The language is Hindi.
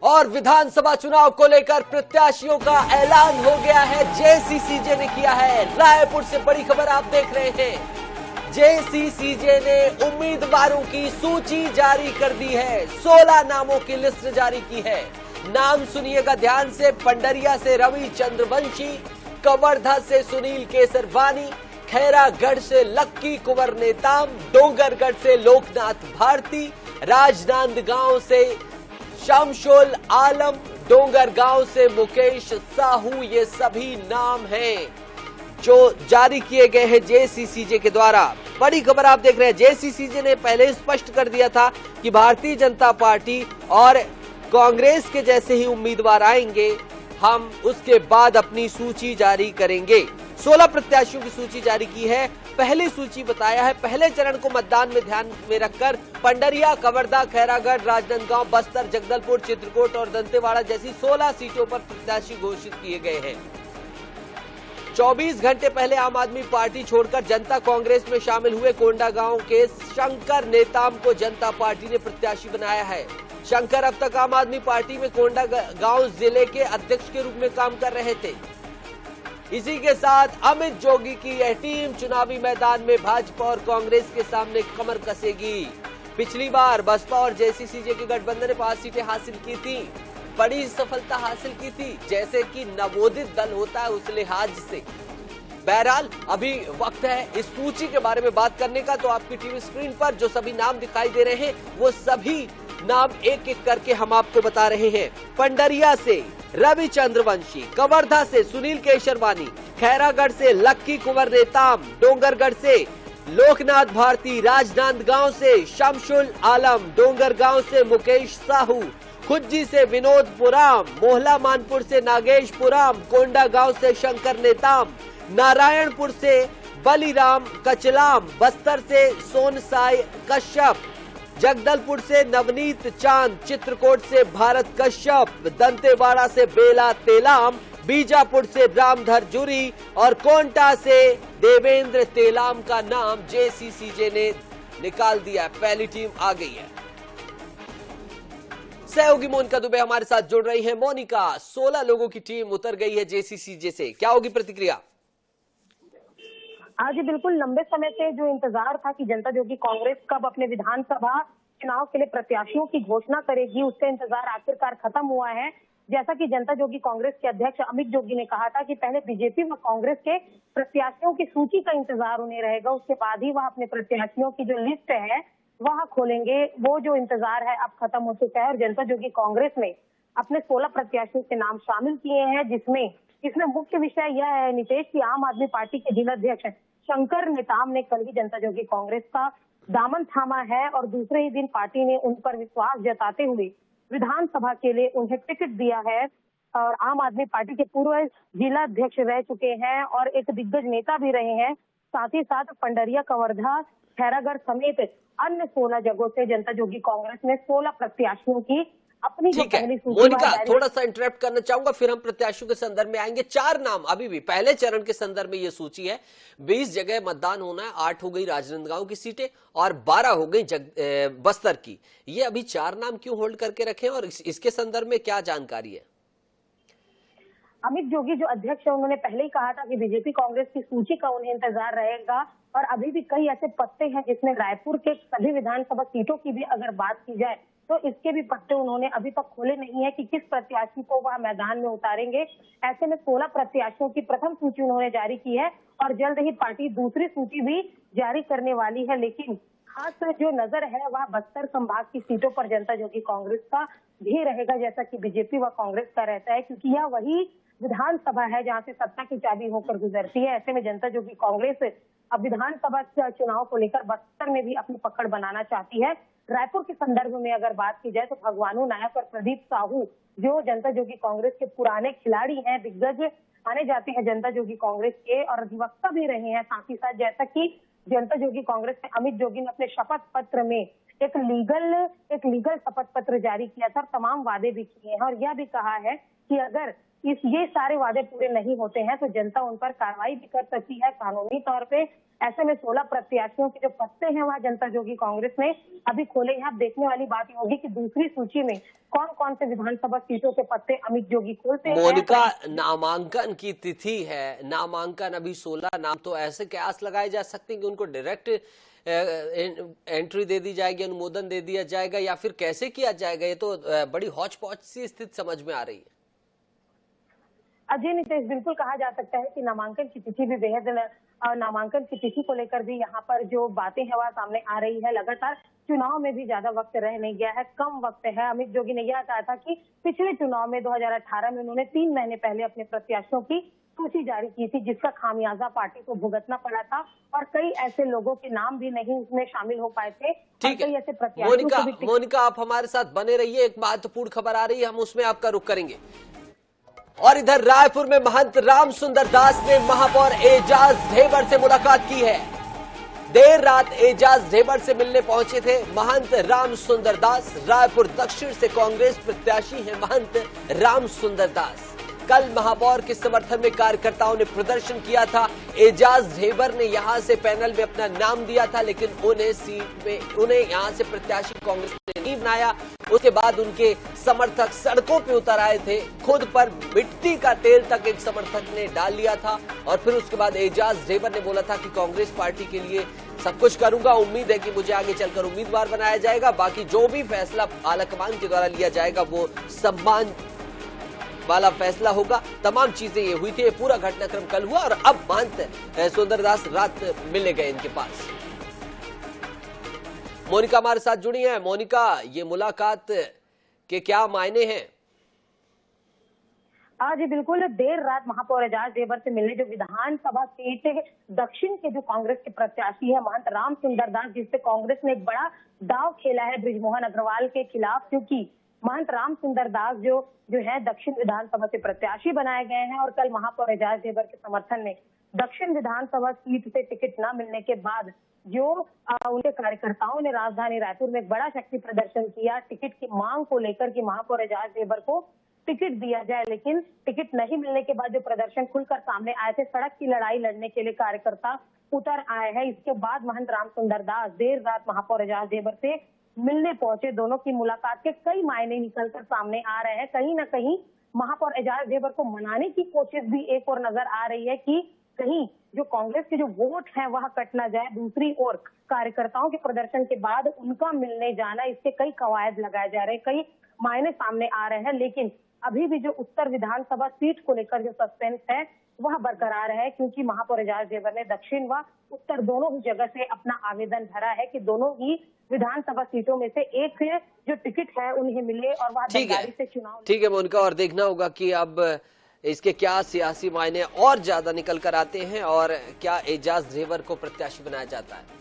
और विधानसभा चुनाव को लेकर प्रत्याशियों का ऐलान हो गया है। जेसीसीजे ने किया है। रायपुर से बड़ी खबर आप देख रहे हैं। जेसीसीजे ने उम्मीदवारों की सूची जारी कर दी है। 16 नामों की लिस्ट जारी की है। नाम सुनिएगा ध्यान से। पंडरिया से रवि चंद्रवंशी, कवर्धा से सुनील केसरवानी, खैरागढ़ से लक्की कुंवर नेताम, डोंगरगढ़ से लोकनाथ भारती, राजनांदगांव से शमशुल आलम, डोंगरगांव से मुकेश साहू, ये सभी नाम हैं जो जारी किए गए हैं जेसीसीजे के द्वारा। बड़ी खबर आप देख रहे हैं। जेसीसीजे ने पहले स्पष्ट कर दिया था कि भारतीय जनता पार्टी और कांग्रेस के जैसे ही उम्मीदवार आएंगे, हम उसके बाद अपनी सूची जारी करेंगे। 16 प्रत्याशियों की सूची जारी की है। पहली सूची बताया है, पहले चरण को मतदान में ध्यान में रखकर पंडरिया, कवर्धा, खैरागढ़, राजनांदगांव, बस्तर, जगदलपुर, चित्रकूट और दंतेवाड़ा जैसी 16 सीटों पर प्रत्याशी घोषित किए गए हैं। 24 घंटे पहले आम आदमी पार्टी छोड़कर जनता कांग्रेस में शामिल हुए कोंडागांव के शंकर नेताम को जनता पार्टी ने प्रत्याशी बनाया है। शंकर अब तक आम आदमी पार्टी में कोंडागांव जिले के अध्यक्ष के रूप में काम कर रहे थे। इसी के साथ अमित जोगी की यह टीम चुनावी मैदान में भाजपा और कांग्रेस के सामने कमर कसेगी। पिछली बार बसपा और जेसीसीजे के गठबंधन ने 5 सीटें हासिल की थी, बड़ी सफलता हासिल की थी, जैसे कि नवोदित दल होता है उस लिहाज से। बहरहाल अभी वक्त है इस सूची के बारे में बात करने का। तो आपकी टीवी स्क्रीन पर जो सभी नाम दिखाई दे रहे हैं, वो सभी नाम एक एक करके हम आपको बता रहे हैं। पंडरिया से रवि चंद्रवंशी, कवर्धा से सुनील केसरवानी, खैरागढ़ से लक्की कुंवर नेताम, डोंगरगढ़ से लोकनाथ भारती, राजनांदगांव से शमशुल आलम, डोंगरगांव से मुकेश साहू, खुज्जी से विनोद पुराम, मोहला मानपुर से नागेश पुराम, कोंडागांव से शंकर नेताम, नारायणपुर से बलिराम कचलाम, बस्तर से सोनसाई कश्यप, जगदलपुर से नवनीत चांद, चित्रकूट से भारत कश्यप, दंतेवाड़ा से बेला तेलाम, बीजापुर से रामधर जुरी और कोंटा से देवेंद्र तेलाम का नाम जेसीसीजे ने निकाल दिया है। पहली टीम आ गई है। सहयोगी मोनिका दुबे हमारे साथ जुड़ रही है। मोनिका, 16 लोगों की टीम उतर गई है जेसीसीजे से, क्या होगी प्रतिक्रिया? आज बिल्कुल लंबे समय से जो इंतजार था कि जनता जोगी कांग्रेस कब अपने विधानसभा चुनाव के लिए प्रत्याशियों की घोषणा करेगी, उसका इंतजार आखिरकार खत्म हुआ है। जैसा कि जनता जोगी कांग्रेस के अध्यक्ष अमित जोगी ने कहा था कि पहले बीजेपी व कांग्रेस के प्रत्याशियों की सूची का इंतजार उन्हें रहेगा, उसके बाद ही वह अपने प्रत्याशियों की जो लिस्ट है वह खोलेंगे। वो जो इंतजार है अब खत्म हो चुका है और जनता जोगी कांग्रेस ने अपने 16 प्रत्याशियों के नाम शामिल किए हैं, इसमें मुख्य विषय यह है नितेश की आम आदमी पार्टी के जिलाध्यक्ष शंकर नेताम ने कल ही जनता जोगी कांग्रेस का दामन थामा है और दूसरे ही दिन पार्टी ने उन पर विश्वास जताते हुए विधानसभा के लिए उन्हें टिकट दिया है। और आम आदमी पार्टी के पूर्व जिला अध्यक्ष रह चुके हैं और एक दिग्गज नेता भी रहे हैं। साथ ही साथ पंडरिया, कवर्धा, खैरागढ़ समेत अन्य 16 जगहों से जनता जोगी कांग्रेस ने 16 प्रत्याशियों की अपनी जो पहली सूची मोनिका, थोड़ा सा इंटरप्ट करना चाहूंगा, फिर हम प्रत्याशियों के संदर्भ में आएंगे। 4 नाम अभी भी पहले चरण के संदर्भ में ये सूची है। 20 जगह मतदान होना है, 8 हो गई राजनांदगांव की सीटें और 12 हो गई बस्तर की। ये अभी 4 नाम क्यों होल्ड करके रखे और इसके संदर्भ में क्या जानकारी है? अमित जोगी जो अध्यक्ष है उन्होंने पहले ही कहा था कि बीजेपी कांग्रेस की सूची का उन्हें इंतजार रहेगा और अभी भी कई ऐसे पत्ते हैं जिसमें रायपुर के सभी विधानसभा सीटों की भी अगर बात की जाए तो इसके भी पत्ते उन्होंने अभी तक खोले नहीं है कि किस प्रत्याशी को वह मैदान में उतारेंगे। ऐसे में 16 प्रत्याशियों की प्रथम सूची उन्होंने जारी की है और जल्द ही पार्टी दूसरी सूची भी जारी करने वाली है। लेकिन खास जो नजर है वह बस्तर संभाग की सीटों पर जनता जोगी कांग्रेस का भी रहेगा, जैसा कि बीजेपी व कांग्रेस का रहता है, क्योंकि यह वही विधानसभा है जहां से सत्ता की चाबी होकर गुजरती है। ऐसे में जनता जोगी कांग्रेस अब विधानसभा चुनाव को लेकर बस्तर में भी अपनी पकड़ बनाना चाहती है। रायपुर के संदर्भ में अगर बात की जाए तो भगवानू नायक और प्रदीप साहू जो जनता जोगी कांग्रेस के पुराने खिलाड़ी हैं, दिग्गज माने जाते हैं जनता जोगी कांग्रेस के और अधिवक्ता भी रहे हैं। साथ ही साथ जैसा कि जनता जोगी कांग्रेस ने अमित जोगी ने अपने शपथ पत्र में एक लीगल शपथ पत्र जारी किया था, तमाम वादे भी किए हैं और यह भी कहा है कि अगर ये सारे वादे पूरे नहीं होते हैं तो जनता उन पर कार्रवाई भी कर सकती है, कानूनी तौर पे ऐसे में 16 प्रत्याशियों के जो पत्ते हैं वह जनता जोगी कांग्रेस ने अभी खोले हैं। अब देखने वाली बात होगी कि दूसरी सूची में कौन कौन से विधानसभा सीटों के पत्ते अमित जोगी खोलते हैं। मोनिका, नामांकन की तिथि है, नामांकन अभी 16 नाम, तो ऐसे कयास लगाए जा सकते हैं कि उनको डायरेक्ट एंट्री दे दी जाएगी, अनुमोदन दे दिया जाएगा, या फिर कैसे किया जाएगा? ये तो बड़ी हौच पौच सी स्थिति समझ में आ रही है। अजय नितेश, बिल्कुल कहा जा सकता है कि नामांकन की तिथि भी बेहद, नामांकन की तिथि को लेकर भी यहाँ पर जो बातें हैं वह सामने आ रही है। लगातार चुनाव में भी ज्यादा वक्त रह नहीं गया है, कम वक्त है। अमित जोगी ने यह कहा था कि पिछले चुनाव में 2018 में उन्होंने 3 महीने पहले अपने प्रत्याशियों की सूची जारी की थी, जिसका खामियाजा पार्टी को भुगतना पड़ा था और कई ऐसे लोगों के नाम भी नहीं उसमें शामिल हो पाए थे। ठीक है मोनिका, आप हमारे साथ बने रहिए। एक महत्वपूर्ण खबर आ रही है, हम उसमें आपका रुख करेंगे। और इधर रायपुर में महंत राम सुंदर दास ने महापौर एजाज ढेबर से मुलाकात की है। देर रात एजाज ढेबर से मिलने पहुंचे थे महंत राम सुंदर दास। रायपुर दक्षिण से कांग्रेस प्रत्याशी हैं महंत राम सुंदर दास। कल महापौर के समर्थन में कार्यकर्ताओं ने प्रदर्शन किया था। एजाज ढेबर ने यहां से पैनल में अपना नाम दिया था, लेकिन उन्हें यहां से प्रत्याशी कांग्रेस ने नहीं बनाया। उसके बाद उनके समर्थक सड़कों पे उतर आए थे। खुद पर मिट्टी का तेल तक एक समर्थक ने डाल लिया था। और फिर उसके बाद एजाज ढेबर ने बोला था कि कांग्रेस पार्टी के लिए सब कुछ करूंगा, उम्मीद है कि मुझे आगे चलकर उम्मीदवार बनाया जाएगा, बाकी जो भी फैसला आलाकमान के द्वारा लिया जाएगा वो सम्मान वाला फैसला होगा। तमाम चीजें ये हुई थी। ये पूरा घटनाक्रम कल हुआ और अब महंत सुंदरदास रात मिलने गए इनके पास। मोनिका हमारे साथ जुड़ी है। मोनिका, ये मुलाकात के क्या मायने हैं? जी बिल्कुल, देर रात महापौर एजाज ढेबर से मिलने जो विधानसभा सीट दक्षिण के जो कांग्रेस के प्रत्याशी है महंत राम सुंदर दास, जिससे कांग्रेस ने एक बड़ा दाव खेला है बृजमोहन अग्रवाल के खिलाफ, क्योंकि महंत राम सुंदर दास जो है दक्षिण विधानसभा से प्रत्याशी बनाए गए हैं। और कल महापौर एजाज ढेबर के समर्थन में दक्षिण विधानसभा सीट से टिकट न मिलने के बाद जो उनके कार्यकर्ताओं ने राजधानी रायपुर में एक बड़ा शक्ति प्रदर्शन किया टिकट की मांग को लेकर कि महापौर एजाज ढेबर को टिकट दिया जाए। लेकिन टिकट नहीं मिलने के बाद जो प्रदर्शन खुलकर सामने आए थे, सड़क की लड़ाई लड़ने के लिए कार्यकर्ता उतर आए हैं। इसके बाद महंत राम सुंदर दास देर रात महापौर एजाज ढेबर से मिलने पहुंचे। दोनों की मुलाकात के कई मायने निकलकर सामने आ रहे हैं। कहीं ना कहीं महापौर एजाज ढेबर को मनाने की कोशिश भी एक और नजर आ रही है कि कहीं जो कांग्रेस के जो वोट हैं वह कट ना जाए। दूसरी ओर कार्यकर्ताओं के प्रदर्शन के बाद उनका मिलने जाना, इसके कई कवायद लगाए जा रहे हैं, कई मायने सामने आ रहे हैं। लेकिन अभी भी जो उत्तर विधानसभा सीट को लेकर जो सस्पेंस है वह बरकरार है, क्योंकि महापौर एजाज ढेबर ने दक्षिण व उत्तर दोनों ही जगह से अपना आवेदन भरा है कि दोनों ही विधानसभा सीटों में से एक जो टिकट है उन्हें मिले और वह दमदारी से चुनाव। ठीक है मोनिका, और देखना होगा कि अब इसके क्या सियासी मायने और ज्यादा निकल कर आते हैं और क्या एजाज ढेबर को प्रत्याशी बनाया जाता है।